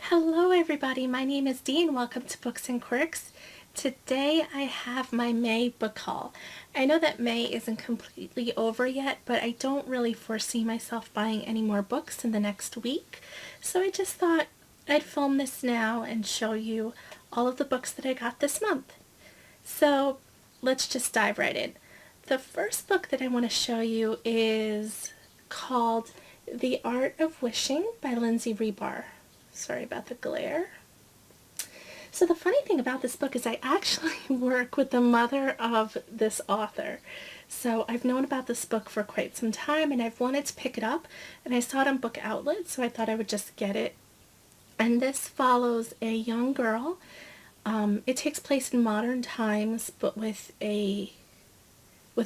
Hello everybody, my name is Dee and welcome to Books and Quirks. Today I have my May book haul. I know that May isn't completely over yet, but I don't really foresee myself buying any more books in the next week. So I just thought I'd film this now and show you all of the books that I got this month. So let's just dive right in. The first book that I want to show you is called The Art of Wishing by Lindsay Rebar. Sorry about the glare. So the funny thing about this book is I actually work with the mother of this author. So I've known about this book for quite some time and I've wanted to pick it up, and I saw it on Book Outlet, so I thought I would just get it. And this follows a young girl. It takes place in modern times, but with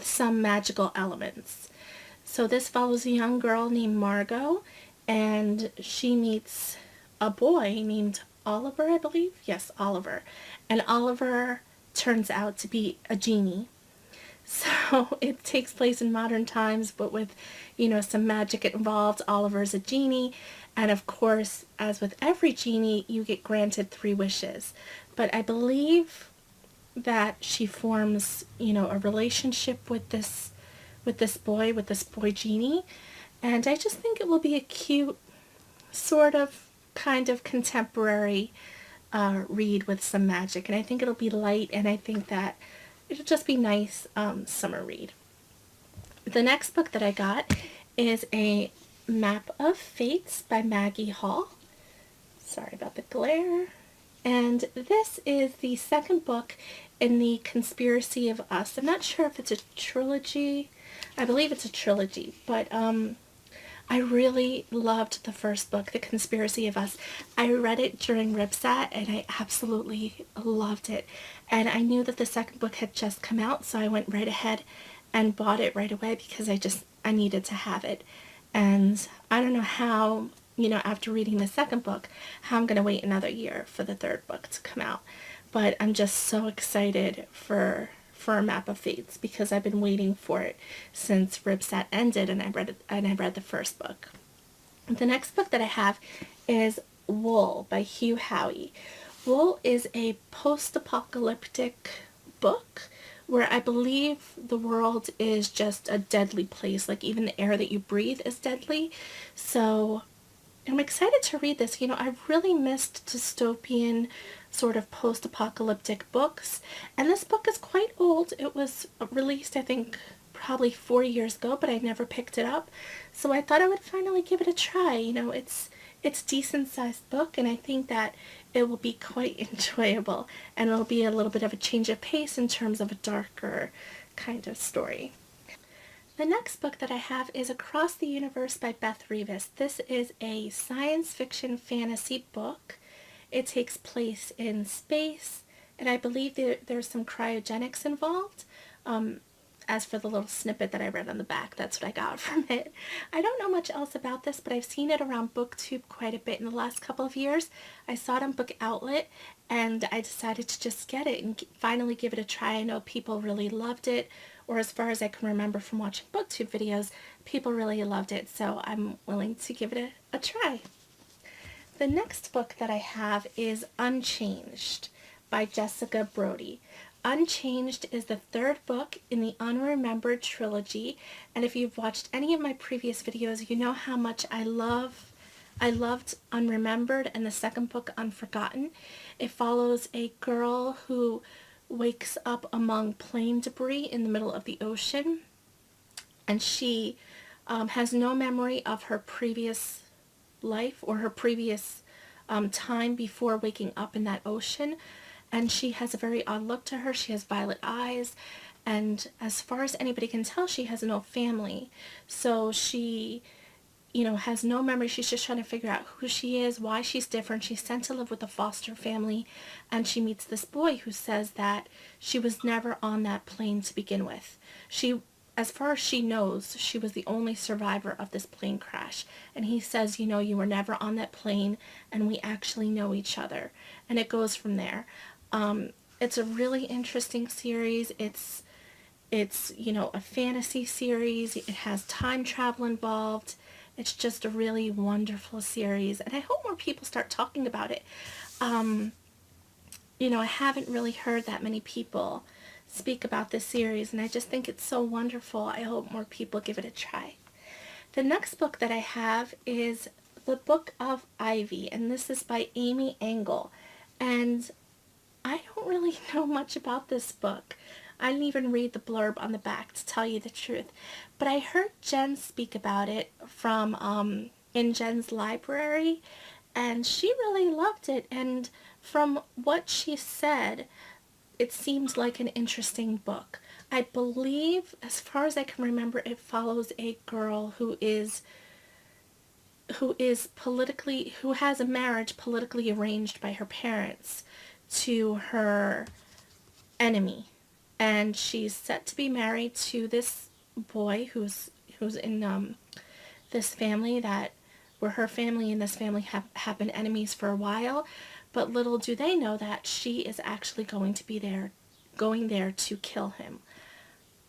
some magical elements. So this follows a young girl named Margot, and she meets a boy named Oliver, I believe. Yes, Oliver. And Oliver turns out to be a genie. So it takes place in modern times, but with, some magic involved. Oliver's a genie. And of course, as with every genie, you get granted 3 wishes. But I believe that she forms, a relationship with this boy genie. And I just think it will be a cute sort of kind of contemporary read with some magic, and I think it'll be light, and I think that it'll just be nice summer read. The next book that I got is a Map of Fates by Maggie Hall. Sorry about the glare. And this is the second book in the Conspiracy of Us. I'm not sure if it's a trilogy. I believe it's a trilogy, but I really loved the first book, The Conspiracy of Us. I read it during RibSat and I absolutely loved it. And I knew that the second book had just come out, so I went right ahead and bought it right away because I needed to have it. And I don't know how, after reading the second book, how I'm going to wait another year for the third book to come out. But I'm just so excited for a Map of Fates because I've been waiting for it since RibSat ended, and I read the first book. The next book that I have is Wool by Hugh Howey. Wool is a post-apocalyptic book where I believe the world is just a deadly place. Like even the air that you breathe is deadly. So I'm excited to read this. I've really missed dystopian sort of post-apocalyptic books, and this book is quite old. It was released, I think, probably 4 years ago, but I never picked it up. So I thought I would finally give it a try. It's decent sized book, and I think that it will be quite enjoyable, and it'll be a little bit of a change of pace in terms of a darker kind of story. The next book that I have is Across the Universe by Beth Revis. This is a science fiction fantasy book. It takes place in space, and I believe there's some cryogenics involved. As for the little snippet that I read on the back, that's what I got from it. I don't know much else about this, but I've seen it around BookTube quite a bit in the last couple of years. I saw it on Book Outlet, and I decided to just get it and finally give it a try. I know people really loved it, or as far as I can remember from watching BookTube videos, people really loved it, so I'm willing to give it a try. The next book that I have is Unchanged by Jessica Brody. Unchanged is the third book in the Unremembered trilogy, and if you've watched any of my previous videos, you know how much I loved Unremembered and the second book, Unforgotten. It follows a girl who wakes up among plane debris in the middle of the ocean, and she has no memory of her previous life or her previous time before waking up in that ocean, and she has a very odd look to her. She has violet eyes, and as far as anybody can tell, she has no family. So she has no memory. She's just trying to figure out who she is, why she's different. She's sent to live with a foster family, and she meets this boy who says that she was never on that plane to begin with. As far as she knows, she was the only survivor of this plane crash. And he says, you were never on that plane, and we actually know each other. And it goes from there. It's a really interesting series. It's a fantasy series. It has time travel involved. It's just a really wonderful series, and I hope more people start talking about it. Um, I haven't really heard that many people speak about this series, and I just think it's so wonderful. I hope more people give it a try. The next book that I have is The Book of Ivy, and this is by Amy Engel. And I don't really know much about this book. I didn't even read the blurb on the back, to tell you the truth. But I heard Jen speak about it from in Jen's library, and she really loved it. And from what she said, it seems like an interesting book. I believe, as far as I can remember, it follows a girl who has a marriage politically arranged by her parents to her enemy, and she's set to be married to this boy who's in this family that where her family and this family have been enemies for a while, but little do they know that she is actually going there to kill him.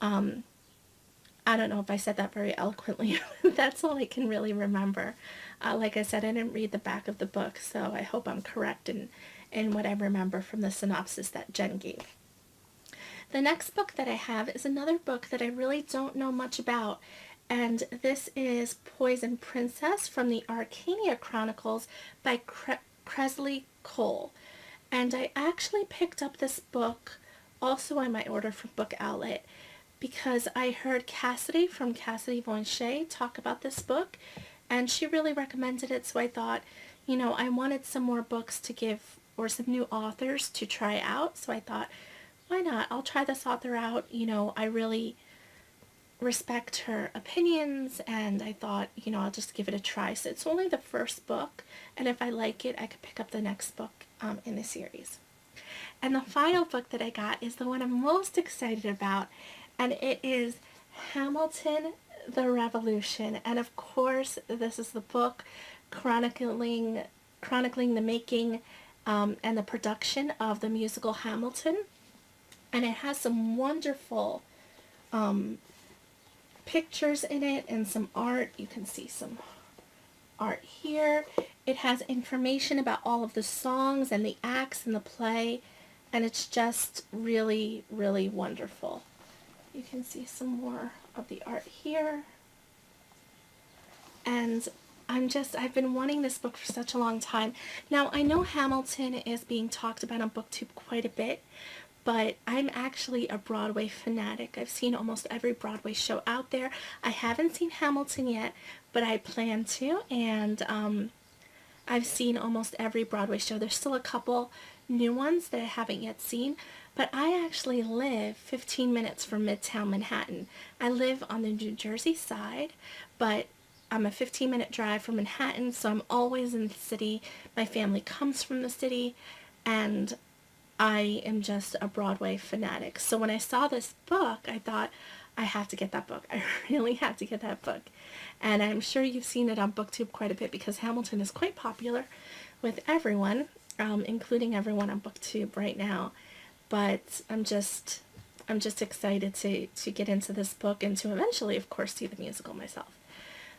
I don't know if I said that very eloquently. That's all I can really remember. Like I said, I didn't read the back of the book, so I hope I'm correct in what I remember from the synopsis that Jen gave. The next book that I have is another book that I really don't know much about, and this is Poison Princess from the Arcania Chronicles by Cresley Cole. And I actually picked up this book also on my order from Book Outlet because I heard Cassidy from Cassidy Von Shea talk about this book, and she really recommended it, so I thought, I wanted some more books to give, or some new authors to try out, so I thought, why not? I'll try this author out. I really respect her opinions, and I thought, I'll just give it a try. So it's only the first book, and if I like it, I could pick up the next book in the series. And the final book that I got is the one I'm most excited about, and it is Hamilton, the Revolution. And of course, this is the book chronicling the making and the production of the musical Hamilton. And it has some wonderful pictures in it and some art. You can see some art here. It has information about all of the songs and the acts in the play, and it's just really, really wonderful. You can see some more of the art here. And I've been wanting this book for such a long time. Now, I know Hamilton is being talked about on BookTube quite a bit, but I'm actually a Broadway fanatic. I've seen almost every Broadway show out there. I haven't seen Hamilton yet, but I plan to, and I've seen almost every Broadway show. There's still a couple new ones that I haven't yet seen, but I actually live 15 minutes from Midtown Manhattan. I live on the New Jersey side, but I'm a 15-minute drive from Manhattan, so I'm always in the city. My family comes from the city, and I am just a Broadway fanatic. So when I saw this book, I thought, I have to get that book. I really have to get that book. And I'm sure you've seen it on BookTube quite a bit because Hamilton is quite popular with everyone, including everyone on BookTube right now. But I'm just excited to get into this book and to eventually, of course, see the musical myself.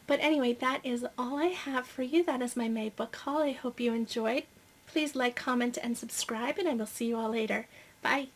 But anyway, that is all I have for you. That is my May book haul. I hope you enjoyed. Please like, comment, and subscribe, and I will see you all later. Bye.